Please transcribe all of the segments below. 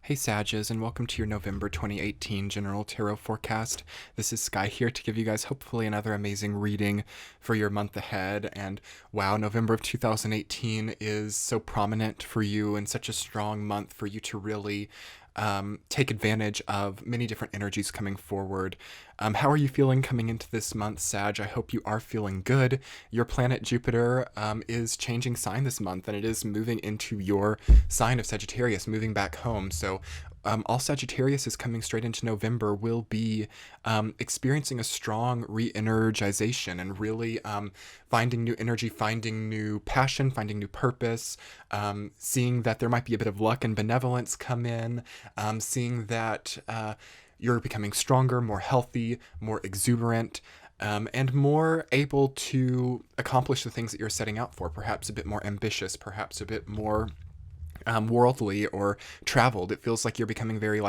Hey Sages, and welcome to your November 2018 General Tarot Forecast. This is Sky here to give you guys hopefully another amazing reading for your month ahead. And wow, November of 2018 is so prominent for you and such a strong month for you to really take advantage of many different energies coming forward. How are you feeling coming into this month, Sag? I hope you are feeling good. Your planet Jupiter is changing sign this month, and it is moving into your sign of Sagittarius, moving back home. So all Sagittarius is coming straight into November will be experiencing a strong re-energization and really finding new energy, finding new passion, finding new purpose, seeing that there might be a bit of luck and benevolence come in, seeing that you're becoming stronger, more healthy, more exuberant, and more able to accomplish the things that you're setting out for, perhaps a bit more ambitious, perhaps a bit more worldly or traveled. It feels like you're becoming very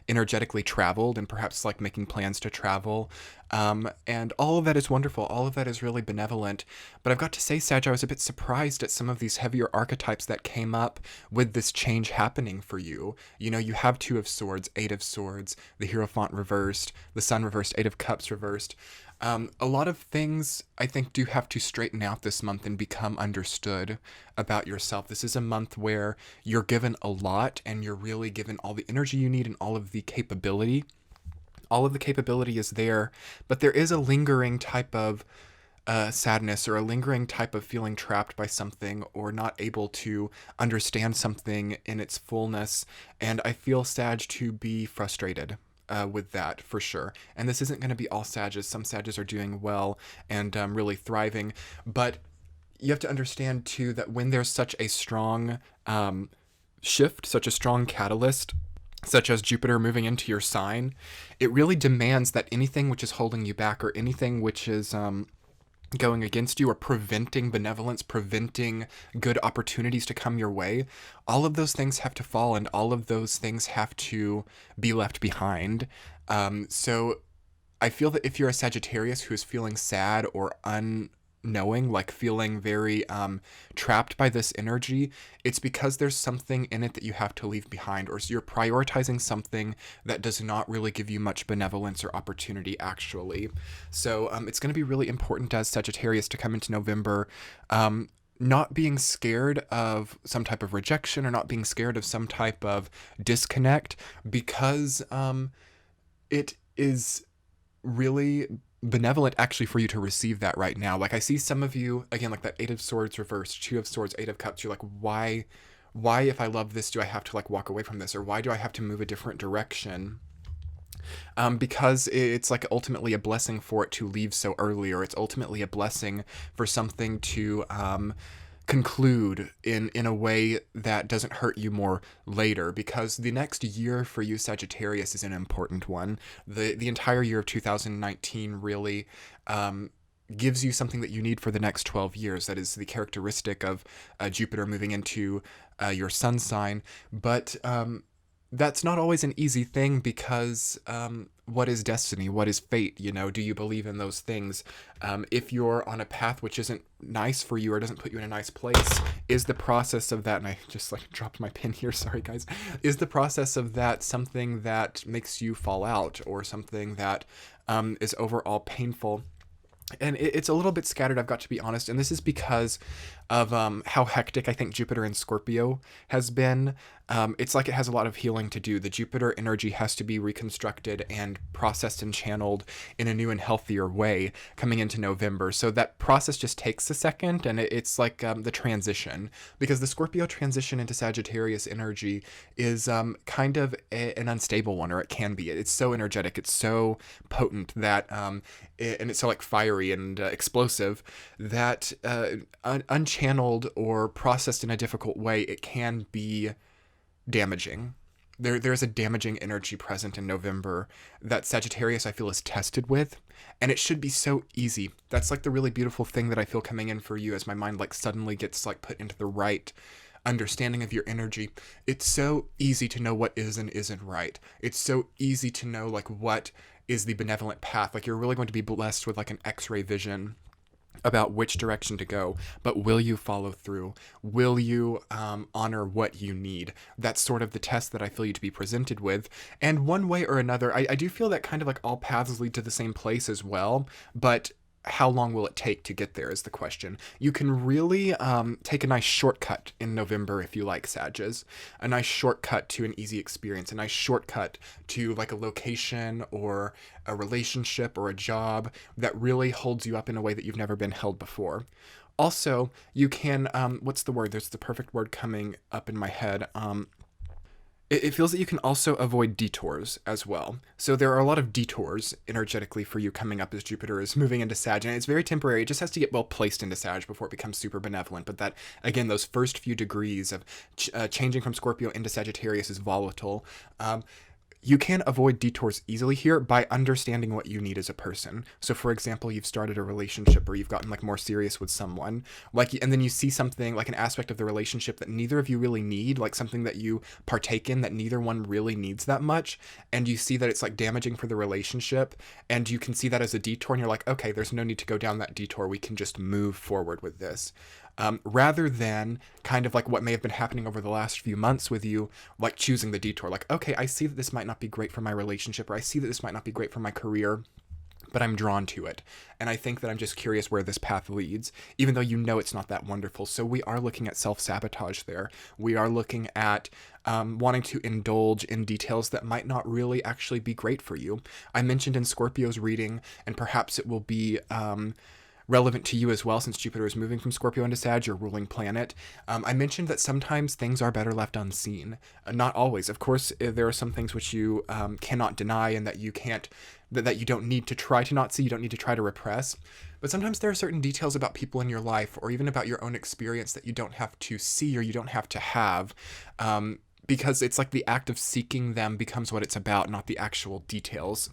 energetically traveled and perhaps making plans to travel. And all of that is wonderful. All of that is really benevolent. But I've got to say, Sag, I was a bit surprised at some of these heavier archetypes that came up with this change happening for you. You know, you have Two of Swords, Eight of Swords, the Hierophant reversed, the Sun reversed, Eight of Cups reversed. A lot of things I think do have to straighten out this month and become understood about yourself. This is a month where you're given a lot and you're really given all the energy you need and all of the capability. All of the capability is there, but there is a lingering type of sadness or a lingering type of feeling trapped by something or not able to understand something in its fullness. And I feel Sag to be frustrated with that for sure. And this isn't going to be all Sages. Some Sages are doing well and really thriving, but you have to understand too that when there's such a strong shift, such a strong catalyst, such as Jupiter moving into your sign, it really demands that anything which is holding you back or anything which is going against you or preventing benevolence, preventing good opportunities to come your way, all of those things have to fall and all of those things have to be left behind. So I feel that if you're a Sagittarius who is feeling sad or unknowing, feeling very trapped by this energy, it's because there's something in it that you have to leave behind, or so you're prioritizing something that does not really give you much benevolence or opportunity actually. So it's going to be really important as Sagittarius to come into November not being scared of some type of rejection or not being scared of some type of disconnect, because it is really benevolent actually for you to receive that right now. I see some of you, again, that Eight of Swords reversed, Two of Swords, Eight of Cups, you're why if I love this do I have to walk away from this, or why do I have to move a different direction? Because it's ultimately a blessing for it to leave so early, or it's ultimately a blessing for something to conclude in a way that doesn't hurt you more later, because the next year for you Sagittarius is an important one. The entire year of 2019 really gives you something that you need for the next 12 years. That is the characteristic of Jupiter moving into your sun sign. But that's not always an easy thing, because what is destiny? What is fate? Do you believe in those things? If you're on a path which isn't nice for you or doesn't put you in a nice place, is the process of that, and I just dropped my pen here, sorry guys, is the process of that something that makes you fall out, or something that is overall painful? And it's a little bit scattered, I've got to be honest, and this is because of how hectic I think Jupiter in Scorpio has been. It's it has a lot of healing to do. The Jupiter energy has to be reconstructed and processed and channeled in a new and healthier way coming into November. So that process just takes a second, and it's the transition, because the Scorpio transition into Sagittarius energy is kind of an unstable one, or it can be. It's so energetic, it's so potent that, and it's so fiery and explosive that unchanneled or processed in a difficult way, it can be damaging. There's a damaging energy present in November that Sagittarius I feel is tested with, and it should be so easy. That's the really beautiful thing that I feel coming in for you, as my mind suddenly gets put into the right understanding of your energy. It's so easy to know what is and isn't right. It's so easy to know what is the benevolent path. You're really going to be blessed with an X-ray vision about which direction to go, but will you follow through? Will you honor what you need? That's sort of the test that I feel you to be presented with. And one way or another, I do feel that kind of like all paths lead to the same place as well, but how long will it take to get there is the question. You can really take a nice shortcut in November if you like, Sages. A nice shortcut to an easy experience, a nice shortcut to like a location or a relationship or a job that really holds you up in a way that you've never been held before. Also, you can, what's the word? There's the perfect word coming up in my head. It feels that you can also avoid detours as well. So there are a lot of detours energetically for you coming up as Jupiter is moving into Sag, and it's very temporary. It just has to get well placed into Sag before it becomes super benevolent. But that, again, those first few degrees of changing from Scorpio into Sagittarius is volatile. You can avoid detours easily here by understanding what you need as a person. So for example, you've started a relationship or you've gotten like more serious with someone, like, and then you see something like an aspect of the relationship that neither of you really need, like something that you partake in that neither one really needs that much. And you see that it's like damaging for the relationship, and you can see that as a detour, and you're like, okay, there's no need to go down that detour. We can just move forward with this. Rather than kind of like what may have been happening over the last few months with you, like choosing the detour, like, okay, I see that this might not be great for my relationship, or I see that this might not be great for my career, but I'm drawn to it. And I think that I'm just curious where this path leads, even though you know it's not that wonderful. So we are looking at self-sabotage there. We are looking at wanting to indulge in details that might not really actually be great for you. I mentioned in Scorpio's reading, and perhaps it will be relevant to you as well, since Jupiter is moving from Scorpio into Sag, your ruling planet. I mentioned that sometimes things are better left unseen. Not always. Of course, there are some things which you cannot deny, and that you can't, that you don't need to try to not see, you don't need to try to repress. But sometimes there are certain details about people in your life, or even about your own experience, that you don't have to see or you don't have to have. Because it's like the act of seeking them becomes what it's about, not the actual details.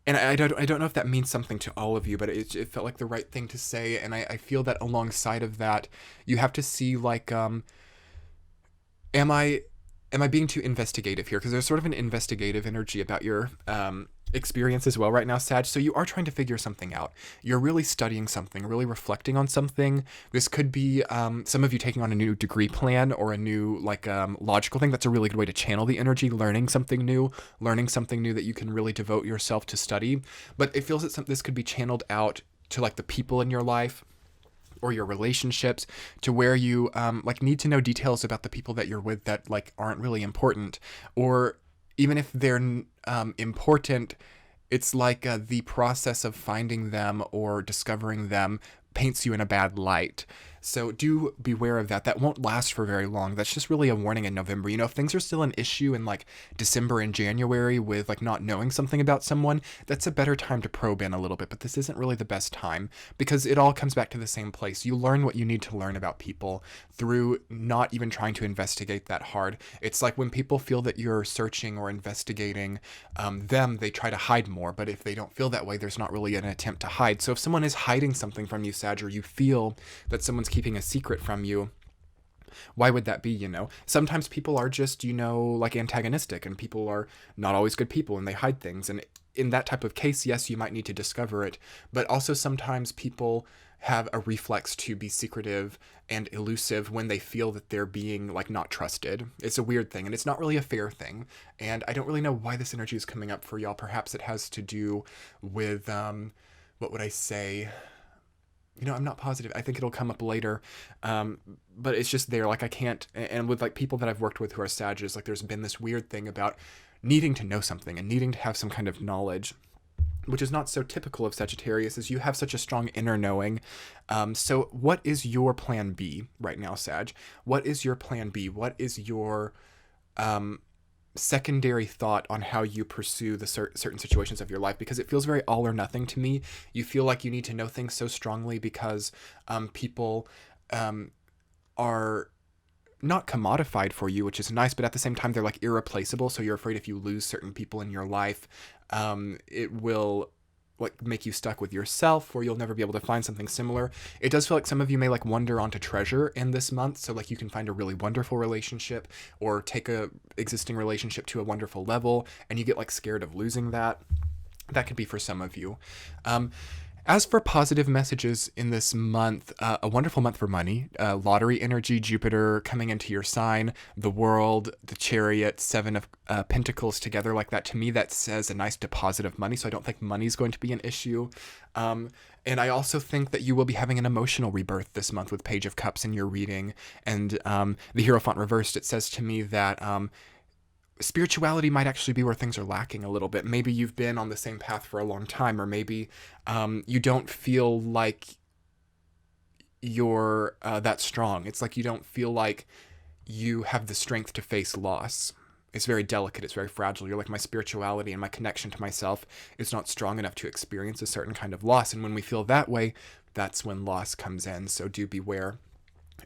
And I don't know if that means something to all of you, but it felt like the right thing to say. And I feel that alongside of that, you have to see like, am I being too investigative here? Because there's sort of an investigative energy about your experience as well right now, Sag. So you are trying to figure something out. You're really studying something, really reflecting on something. This could be some of you taking on a new degree plan or a new like logical thing. That's a really good way to channel the energy, learning something new that you can really devote yourself to study. But it feels that this could be channeled out to like the people in your life or your relationships, to where you like need to know details about the people that you're with that like aren't really important, or even if they're important, it's like the process of finding them or discovering them paints you in a bad light. So do beware of that. That won't last for very long. That's just really a warning in November. You know, if things are still an issue in like December and January with like not knowing something about someone, that's a better time to probe in a little bit. But this isn't really the best time, because it all comes back to the same place. You learn what you need to learn about people through not even trying to investigate that hard. It's like when people feel that you're searching or investigating them, they try to hide more. But if they don't feel that way, there's not really an attempt to hide. So if someone is hiding something from you, Sag, or you feel that someone's keeping a secret from you, why would that be? You know, sometimes people are just, you know, like antagonistic, and people are not always good people, and they hide things. And in that type of case, yes, you might need to discover it. But also sometimes people have a reflex to be secretive and elusive when they feel that they're being like not trusted. It's a weird thing, and it's not really a fair thing. And I don't really know why this energy is coming up for y'all. Perhaps it has to do with what would I say? You know, I'm not positive. I think it'll come up later. But it's just there. Like I can't, and with like people that I've worked with who are Sages, like there's been this weird thing about needing to know something and needing to have some kind of knowledge, which is not so typical of Sagittarius, as you have such a strong inner knowing. So what is your plan B right now, Sag? What is your plan B? What is your secondary thought on how you pursue the certain situations of your life? Because it feels very all or nothing to me. You feel like you need to know things so strongly because people are not commodified for you, which is nice, but at the same time they're like irreplaceable. So you're afraid if you lose certain people in your life, it will like make you stuck with yourself, or you'll never be able to find something similar. It does feel like some of you may like wander onto treasure in this month. So like you can find a really wonderful relationship, or take a existing relationship to a wonderful level, and you get like scared of losing that. That could be for some of you. As for positive messages in this month, a wonderful month for money, lottery energy, Jupiter coming into your sign, the world, the chariot, seven of pentacles together like that. To me, that says a nice deposit of money. So I don't think money is going to be an issue. And I also think that you will be having an emotional rebirth this month with Page of Cups in your reading. And the Hierophant reversed, it says to me that spirituality might actually be where things are lacking a little bit. Maybe you've been on the same path for a long time, or maybe you don't feel like you're that strong. It's like you don't feel like you have the strength to face loss. It's very delicate. It's very fragile. You're like, my spirituality and my connection to myself is not strong enough to experience a certain kind of loss. And when we feel that way, that's when loss comes in. So do beware.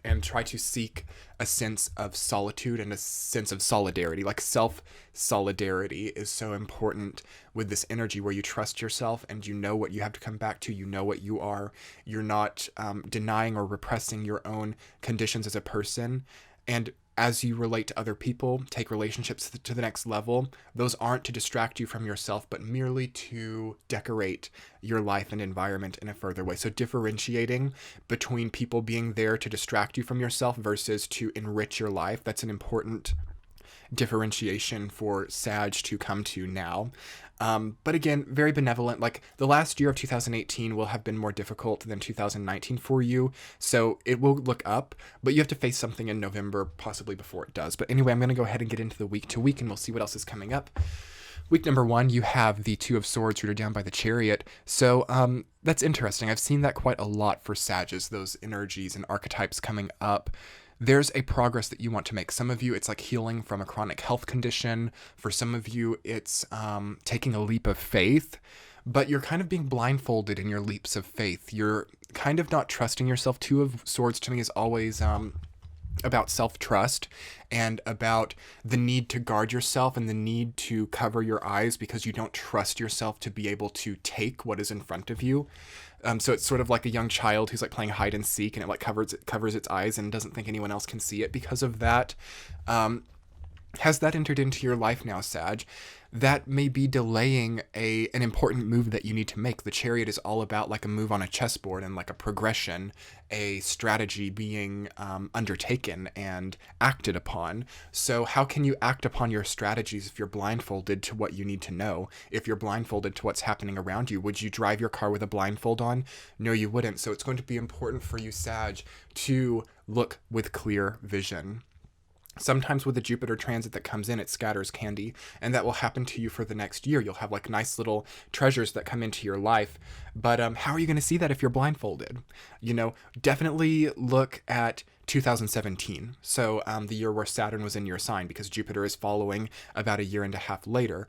And try to seek a sense of solitude and a sense of solidarity. Like self-solidarity is so important with this energy where you trust yourself and you know what you have to come back to. You know what you are. You're not denying or repressing your own conditions as a person. And as you relate to other people, take relationships to the next level, those aren't to distract you from yourself, but merely to decorate your life and environment in a further way. So differentiating between people being there to distract you from yourself versus to enrich your life, that's an important differentiation for Sag to come to now. But again, very benevolent. Like the last year of 2018 will have been more difficult than 2019 for you. So it will look up, but you have to face something in November, possibly before it does. But anyway, I'm going to go ahead and get into the week to week and we'll see what else is coming up. Week number 1, you have the Two of Swords rooted down by the Chariot. So that's interesting. I've seen that quite a lot for Sages, those energies and archetypes coming up. There's a progress that you want to make. Some of you, it's like healing from a chronic health condition. For some of you, it's taking a leap of faith, but you're kind of being blindfolded in your leaps of faith. You're kind of not trusting yourself. Two of Swords to me is always about self-trust and about the need to guard yourself and the need to cover your eyes because you don't trust yourself to be able to take what is in front of you. So it's sort of like a young child who's like playing hide and seek and it like covers its eyes and doesn't think anyone else can see it because of that. Has that entered into your life now, Sag? That may be delaying an important move that you need to make. The Chariot is all about like a move on a chessboard and like a progression, a strategy being undertaken and acted upon. So how can you act upon your strategies if you're blindfolded to what you need to know? If you're blindfolded to what's happening around you, would you drive your car with a blindfold on? No, you wouldn't. So it's going to be important for you, Sag, to look with clear vision. Sometimes with the Jupiter transit that comes in, it scatters candy, and that will happen to you for the next year. You'll have like nice little treasures that come into your life. But how are you going to see that if you're blindfolded? You know, definitely look at 2017. So the year where Saturn was in your sign, because Jupiter is following about a year and a half later.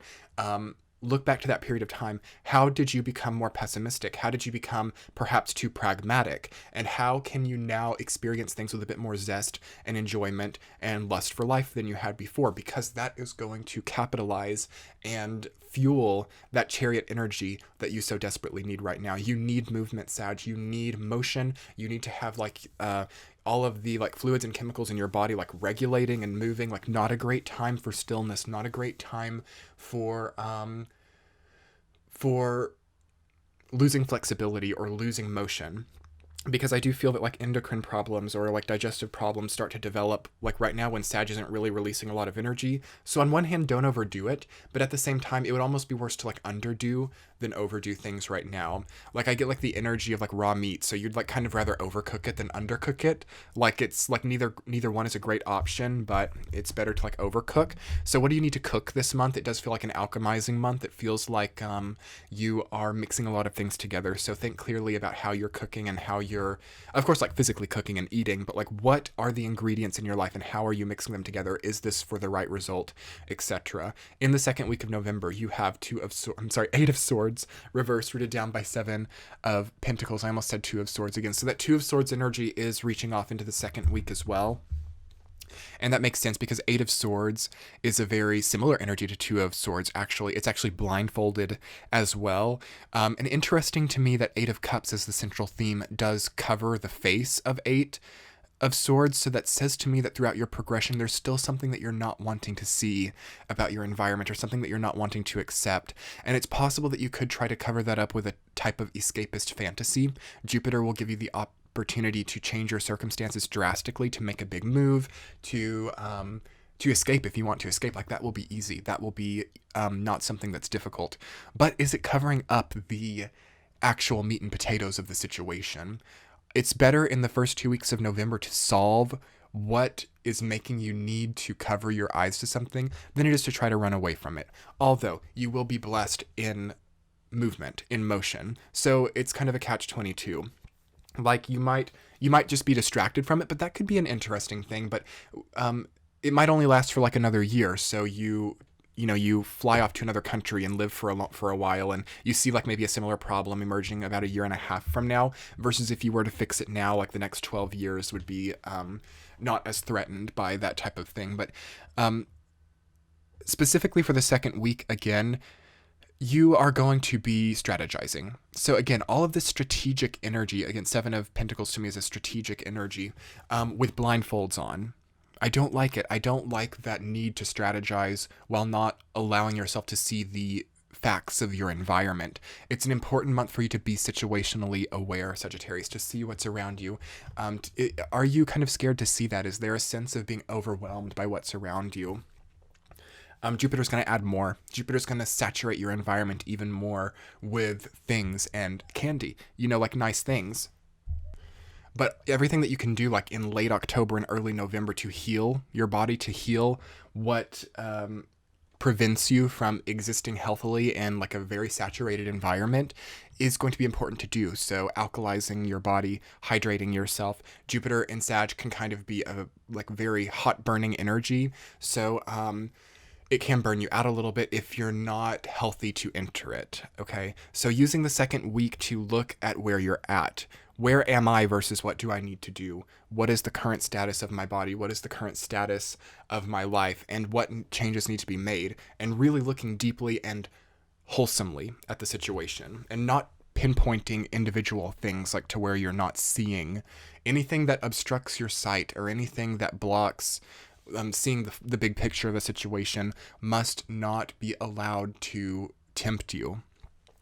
Look back to that period of time. How did you become more pessimistic? How did you become perhaps too pragmatic? And how can you now experience things with a bit more zest and enjoyment and lust for life than you had before? Because that is going to capitalize and fuel that Chariot energy that you so desperately need right now. You need movement, Sag. You need motion. You need to have like all of the like fluids and chemicals in your body like regulating and moving. Like not a great time for stillness, not a great time for losing flexibility or losing motion. Because I do feel that like endocrine problems or like digestive problems start to develop like right now when Sag isn't really releasing a lot of energy. So on one hand, don't overdo it, but at the same time, it would almost be worse to like underdo than overdo things right now. Like I get like the energy of like raw meat, so you'd like kind of rather overcook it than undercook it. Like it's like neither one is a great option, but it's better to like overcook. So what do you need to cook this month? It does feel like an alchemizing month. It feels like you are mixing a lot of things together. So think clearly about how you're cooking and how you're, of course, like physically cooking and eating, but like what are the ingredients in your life and how are you mixing them together? Is this for the right result, etc. In the second week of November, you have Eight of Swords reverse rooted down by Seven of Pentacles. I almost said Two of Swords again. So that Two of Swords energy is reaching off into the second week as well. And that makes sense because Eight of Swords is a very similar energy to Two of Swords. Actually, it's actually blindfolded as well. And interesting to me that Eight of Cups as the central theme does cover the face of Eight of Swords, so that says to me that throughout your progression, there's still something that you're not wanting to see about your environment, or something that you're not wanting to accept. And it's possible that you could try to cover that up with a type of escapist fantasy. Jupiter will give you the opportunity to change your circumstances drastically, to make a big move, to escape if you want to escape. Like, that will be easy. That will be not something that's difficult. But is it covering up the actual meat and potatoes of the situation? It's better in the first 2 weeks of November to solve what is making you need to cover your eyes to something than it is to try to run away from it. Although you will be blessed in movement, in motion. So it's kind of a catch-22. Like, you might just be distracted from it, but that could be an interesting thing. But it might only last for like another year. So you fly off to another country and live for a while, and you see like maybe a similar problem emerging about a year and a half from now, versus if you were to fix it now, like the next 12 years would be not as threatened by that type of thing. But specifically for the second week, again, you are going to be strategizing. So again, all of this strategic energy, again, Seven of Pentacles to me is a strategic energy, with blindfolds on. I don't like it. I don't like that need to strategize while not allowing yourself to see the facts of your environment. It's an important month for you to be situationally aware, Sagittarius, to see what's around you. Are you kind of scared to see that? Is there a sense of being overwhelmed by what's around you? Jupiter's going to add more. Jupiter's going to saturate your environment even more with things and candy, like nice things. But everything that you can do, like in late October and early November, to heal your body, to heal what prevents you from existing healthily in like a very saturated environment, is going to be important to do. So alkalizing your body, hydrating yourself. Jupiter in Sag can kind of be a like very hot burning energy. So it can burn you out a little bit if you're not healthy to enter it. Okay. So using the second week to look at where you're at. Where am I versus what do I need to do? What is the current status of my body? What is the current status of my life? And what changes need to be made? And really looking deeply and wholesomely at the situation, and not pinpointing individual things like to where you're not seeing anything that obstructs your sight, or anything that blocks seeing the big picture of the situation must not be allowed to tempt you,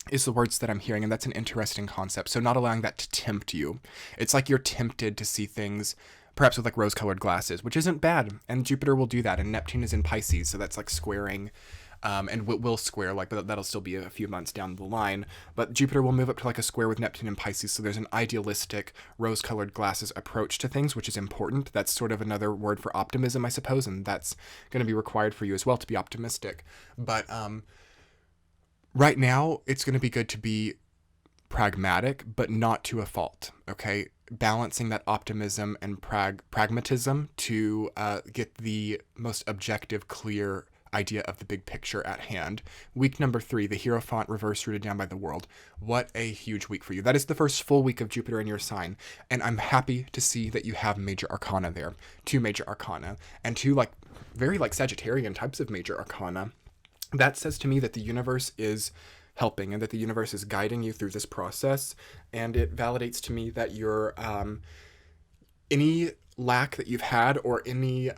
is the words that I'm hearing. And that's an interesting concept. So not allowing that to tempt you. It's like you're tempted to see things perhaps with like rose-colored glasses, which isn't bad. And Jupiter will do that. And Neptune is in Pisces, so that's like squaring, and will square, like, but that'll still be a few months down the line. But Jupiter will move up to like a square with Neptune and Pisces. So there's an idealistic rose-colored glasses approach to things, which is important. That's sort of another word for optimism, I suppose. And that's going to be required for you as well, to be optimistic. But right now, it's going to be good to be pragmatic, but not to a fault, okay? Balancing that optimism and pragmatism to get the most objective, clear idea of the big picture at hand. Week number 3, the Hierophant reverse rooted down by the world. What a huge week for you. That is the first full week of Jupiter in your sign. And I'm happy to see that you have major arcana there. 2 major arcana. And 2 like very like Sagittarian types of major arcana. That says to me that the universe is helping, and that the universe is guiding you through this process. And it validates to me that your any lack that you've had, or any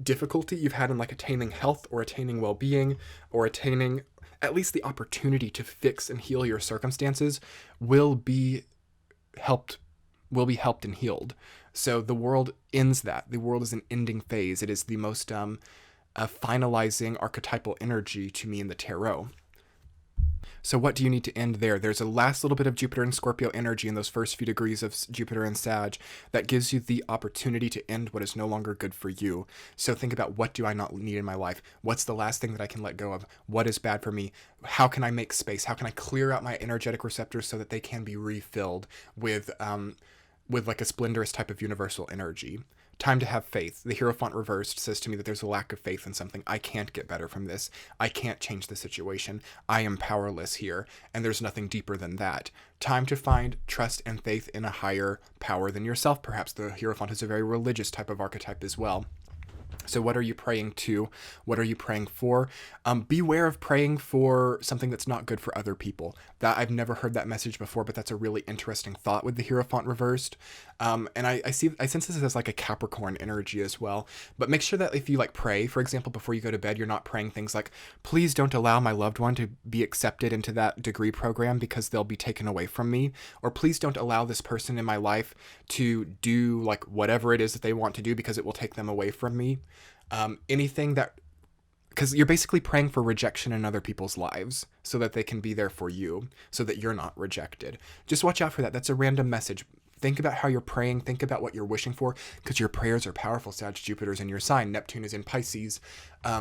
difficulty you've had in like attaining health or attaining well-being or attaining at least the opportunity to fix and heal your circumstances will be helped and healed. So the world ends that. The world is an ending phase. It is the most finalizing archetypal energy to me in the tarot. So what do you need to end there? There's a last little bit of Jupiter and Scorpio energy in those first few degrees of Jupiter and Sag that gives you the opportunity to end what is no longer good for you. So think about, what do I not need in my life? What's the last thing that I can let go of? What is bad for me? How can I make space? How can I clear out my energetic receptors so that they can be refilled with like a splendorous type of universal energy? Time to have faith. The Hierophant reversed says to me that there's a lack of faith in something. I can't get better from this. I can't change the situation. I am powerless here, and there's nothing deeper than that. Time to find trust and faith in a higher power than yourself, perhaps. The Hierophant is a very religious type of archetype as well. So what are you praying to? What are you praying for? Beware of praying for something that's not good for other people. That I've never heard that message before, but that's a really interesting thought with the Hierophant reversed. And I sense this as like a Capricorn energy as well. But make sure that if you like pray, for example, before you go to bed, you're not praying things like, please don't allow my loved one to be accepted into that degree program because they'll be taken away from me. Or please don't allow this person in my life to do like whatever it is that they want to do because it will take them away from me. Anything that, because you're basically praying for rejection in other people's lives so that they can be there for you, so that you're not rejected. Just watch out for that. That's a random message. Think about how you're praying. Think about what you're wishing for, because your prayers are powerful. Jupiter's in your sign. Neptune is in Pisces.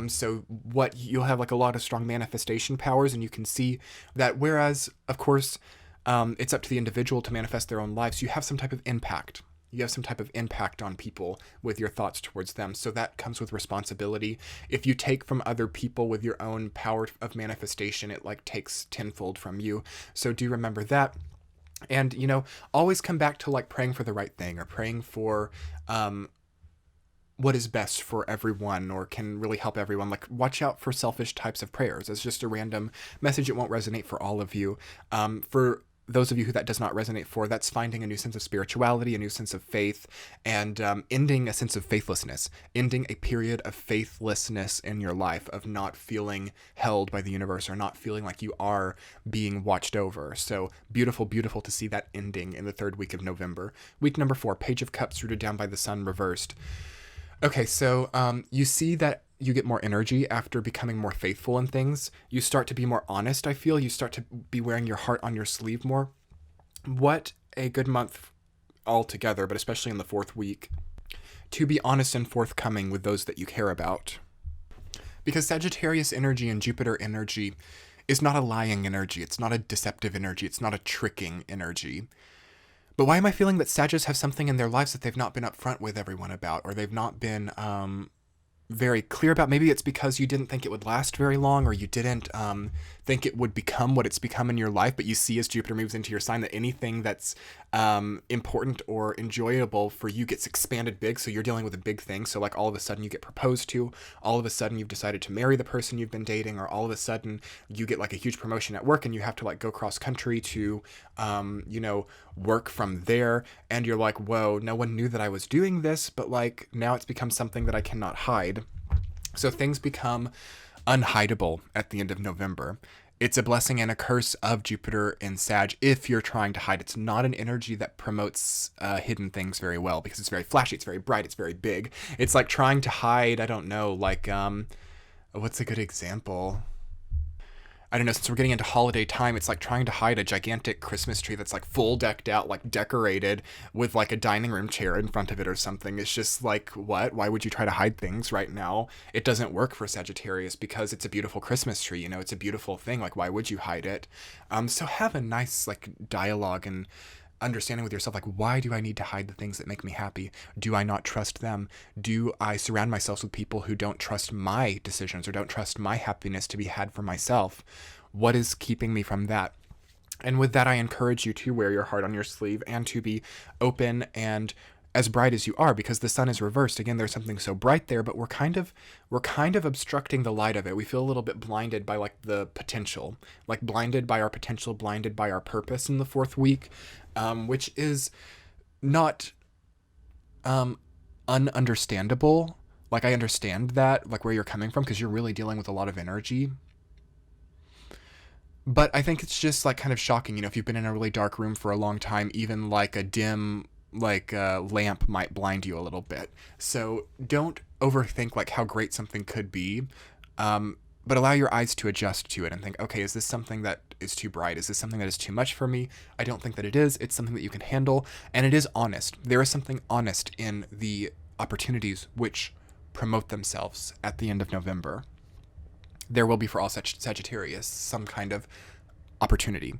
So what you'll have like a lot of strong manifestation powers, and you can see that. Whereas, of course, it's up to the individual to manifest their own lives. You have some type of impact. You have some type of impact on people with your thoughts towards them. So that comes with responsibility. If you take from other people with your own power of manifestation, it like takes tenfold from you. So do remember that. And, you know, always come back to like praying for the right thing, or praying for what is best for everyone, or can really help everyone. Like, watch out for selfish types of prayers. It's just a random message. It won't resonate for all of you. For those of you who that does not resonate for, that's finding a new sense of spirituality, a new sense of faith, and ending a sense of faithlessness, ending a period of faithlessness in your life, of not feeling held by the universe, or not feeling like you are being watched over. So beautiful, beautiful to see that ending in the third week of November. Week number 4, Page of Cups rooted down by the Sun reversed. Okay, so you see that you get more energy after becoming more faithful in things. You start to be more honest, I feel. You start to be wearing your heart on your sleeve more. What a good month altogether, but especially in the 4th week, to be honest and forthcoming with those that you care about. Because Sagittarius energy and Jupiter energy is not a lying energy. It's not a deceptive energy. It's not a tricking energy. But why am I feeling that Sagittarius have something in their lives that they've not been upfront with everyone about, or they've not been very clear about? Maybe it's because you didn't think it would last very long, or you didn't think it would become what it's become in your life. But you see, as Jupiter moves into your sign, that anything that's important or enjoyable for you gets expanded big. So you're dealing with a big thing. So like all of a sudden you get proposed to, all of a sudden you've decided to marry the person you've been dating, or all of a sudden you get like a huge promotion at work and you have to like go cross country to, work from there. And you're like, whoa, no one knew that I was doing this, but like now it's become something that I cannot hide. So things become unhideable at the end of November. It's a blessing and a curse of Jupiter in Sag if you're trying to hide. It's not an energy that promotes hidden things very well, because it's very flashy, it's very bright, it's very big. It's like trying to hide, I don't know, like, what's a good example? I don't know, since we're getting into holiday time, it's like trying to hide a gigantic Christmas tree that's like full decked out, like decorated with like a dining room chair in front of it or something. It's just like, what? Why would you try to hide things right now? It doesn't work for Sagittarius, because it's a beautiful Christmas tree, you know, it's a beautiful thing. Like, why would you hide it? So have a nice like dialogue and understanding with yourself, like, why do I need to hide the things that make me happy? Do I not trust them? Do I surround myself with people who don't trust my decisions, or don't trust my happiness to be had for myself? What is keeping me from that? And with that, I encourage you to wear your heart on your sleeve and to be open and as bright as you are, because the sun is reversed. Again, there's something so bright there, but we're kind of obstructing the light of it. We feel a little bit blinded by like the potential, like blinded by our potential, blinded by our purpose in the 4th week, which is not ununderstandable. Like, I understand that, like where you're coming from, because you're really dealing with a lot of energy. But I think it's just like kind of shocking, you know, if you've been in a really dark room for a long time, even like a dim lamp might blind you a little bit. So don't overthink like how great something could be, but allow your eyes to adjust to it and think, okay, is this something that is too bright? Is this something that is too much for me? I don't think that it is. It's something that you can handle, and it is honest. There is something honest in the opportunities which promote themselves at the end of November. There will be, for all Sagittarius, some kind of opportunity.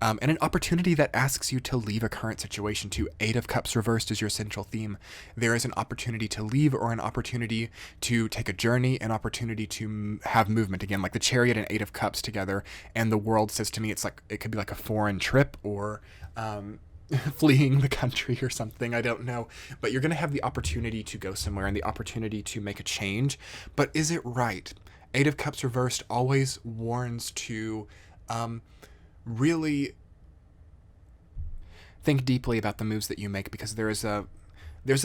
And an opportunity that asks you to leave a current situation too. 8 of Cups reversed is your central theme. There is an opportunity to leave, or an opportunity to take a journey, an opportunity to have movement. Again, like the Chariot and 8 of Cups together, and the world says to me, it's like, it could be like a foreign trip, or fleeing the country or something. I don't know. But you're going to have the opportunity to go somewhere and the opportunity to make a change. But is it right? Eight of Cups reversed always warns to really think deeply about the moves that you make, because there's a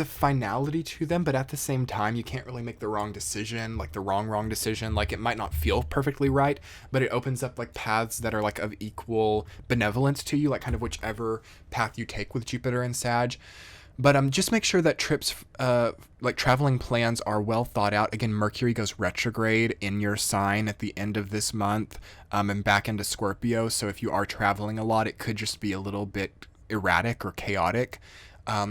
finality to them, but at the same time, you can't really make the wrong decision, like the wrong decision. Like, it might not feel perfectly right, but it opens up like paths that are like of equal benevolence to you, like kind of whichever path you take with Jupiter and Sag. But just make sure that trips, like traveling plans, are well thought out. Again, Mercury goes retrograde in your sign at the end of this month, and back into Scorpio. So if you are traveling a lot, it could just be a little bit erratic or chaotic.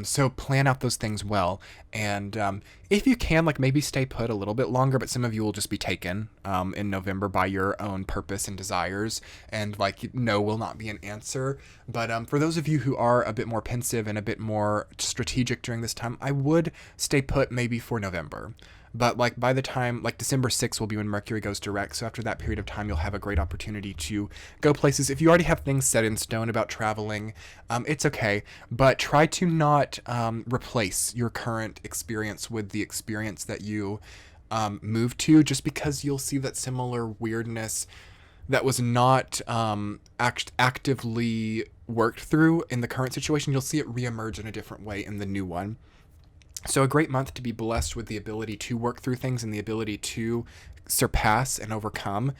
So plan out those things well. And if you can, like maybe stay put a little bit longer, but some of you will just be taken in November by your own purpose and desires. And like, no will not be an answer. But for those of you who are a bit more pensive and a bit more strategic during this time, I would stay put maybe for November. But like by the time, like December 6th will be when Mercury goes direct. So after that period of time, you'll have a great opportunity to go places. If you already have things set in stone about traveling, it's okay. But try to not replace your current experience with the experience that you move to, just because you'll see that similar weirdness that was not actively worked through in the current situation. You'll see it reemerge in a different way in the new one. So a great month to be blessed with the ability to work through things and the ability to surpass and overcome.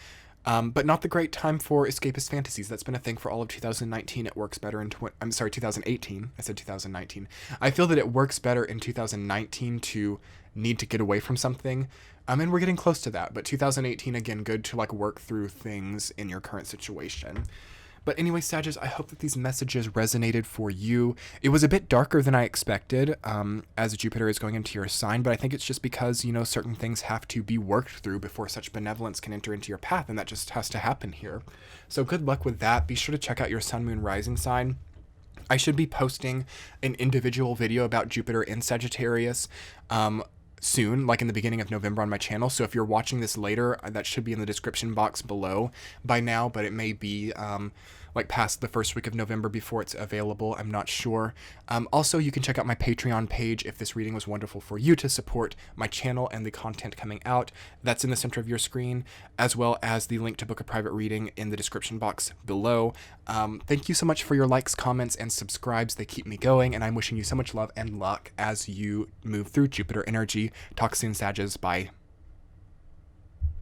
But not the great time for escapist fantasies. That's been a thing for all of 2019. It works better in 2018. I said 2019. I feel that it works better in 2019 to need to get away from something. And we're getting close to that. But 2018, again, good to like work through things in your current situation. But anyway, Sagittarius, I hope that these messages resonated for you. It was a bit darker than I expected as Jupiter is going into your sign, but I think it's just because, you know, certain things have to be worked through before such benevolence can enter into your path, and that just has to happen here. So good luck with that. Be sure to check out your Sun, Moon, Rising sign. I should be posting an individual video about Jupiter in Sagittarius soon, like in the beginning of November on my channel. So if you're watching this later, that should be in the description box below by now, but it may be like past the first week of November before it's available. I'm not sure. Also, you can check out my Patreon page if this reading was wonderful for you to support my channel and the content coming out. That's in the center of your screen, as well as the link to book a private reading in the description box below. Thank you so much for your likes, comments, and subscribes. They keep me going, and I'm wishing you so much love and luck as you move through Jupiter energy. Talk soon, Sagittarius. Bye.